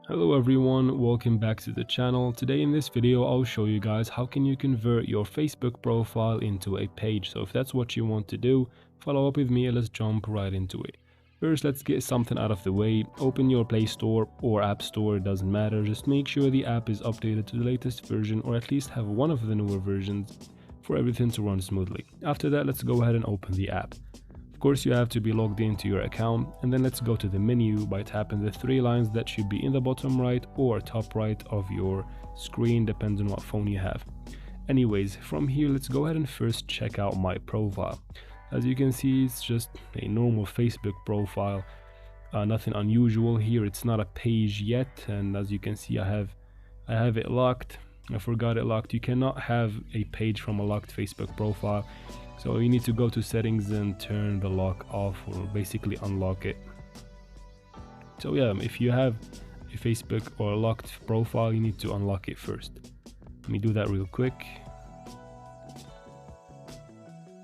Hello everyone, welcome back to the channel. Today in this video I'll show you guys how can you convert your Facebook profile into a page. So if that's what you want to do, follow up with me and let's jump right into it. First, let's get something out of the way. Open your Play Store or App Store, it doesn't matter. Just make sure the app is updated to the latest version or at least have one of the newer versions for everything to run smoothly. After that, let's go ahead and open the app. Of course, you have to be logged into your account, and then let's go to the menu by tapping the three lines that should be in the bottom right or top right of your screen, depends on what phone you have. Anyways, from here let's go ahead and first check out my profile. As you can see, it's just a normal Facebook profile, nothing unusual here. It's not a page yet, and as you can see I have it locked. I forgot it locked. You cannot have a page from a locked Facebook profile, so you need to go to settings and turn the lock off, or basically unlock it. So yeah, if you have a Facebook or a locked profile, you need to unlock it first. Let me do that real quick.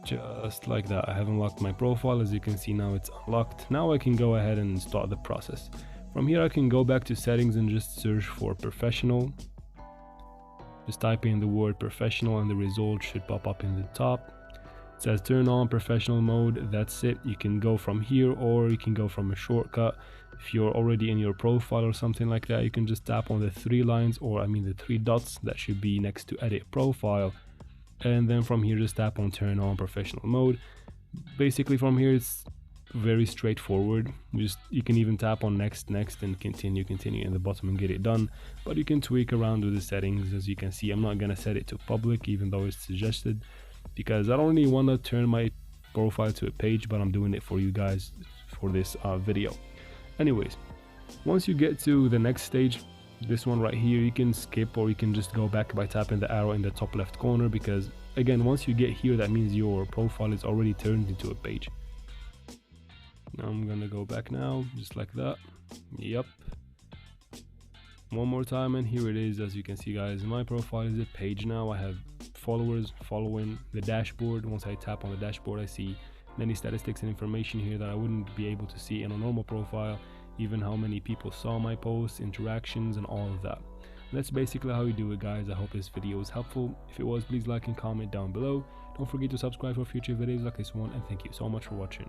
Just like that, I have unlocked my profile. As you can see, now it's unlocked. Now I can go ahead and start the process. From here I can go back to settings and just search for professional. Just type in the word professional and the result should pop up in the top. It says turn on professional mode. That's it. You can go from here or you can go from a shortcut. If you're already in your profile or something like that, you can just tap on the three lines, or the three dots that should be next to edit profile, and then from here just tap on turn on professional mode. Basically from here it's very straightforward. You can even tap on next and continue in the bottom and get it done, but you can tweak around with the settings. As you can see, I'm not gonna set it to public even though it's suggested, because I don't really want to turn my profile to a page, but I'm doing it for you guys for this video. Anyways, once you get to the next stage, this one right here, you can skip or you can just go back by tapping the arrow in the top left corner, because again, once you get here, that means your profile is already turned into a page. Now I'm gonna go back now, just like that. Yep. One more time, and here it is. As you can see guys, my profile is a page now. I have followers following the dashboard. Once I tap on the dashboard, I see many statistics and information here that I wouldn't be able to see in a normal profile, even how many people saw my posts, interactions, and all of that. And that's basically how you do it, guys. I hope this video was helpful. If it was, please like and comment down below. Don't forget to subscribe for future videos like this one, and thank you so much for watching.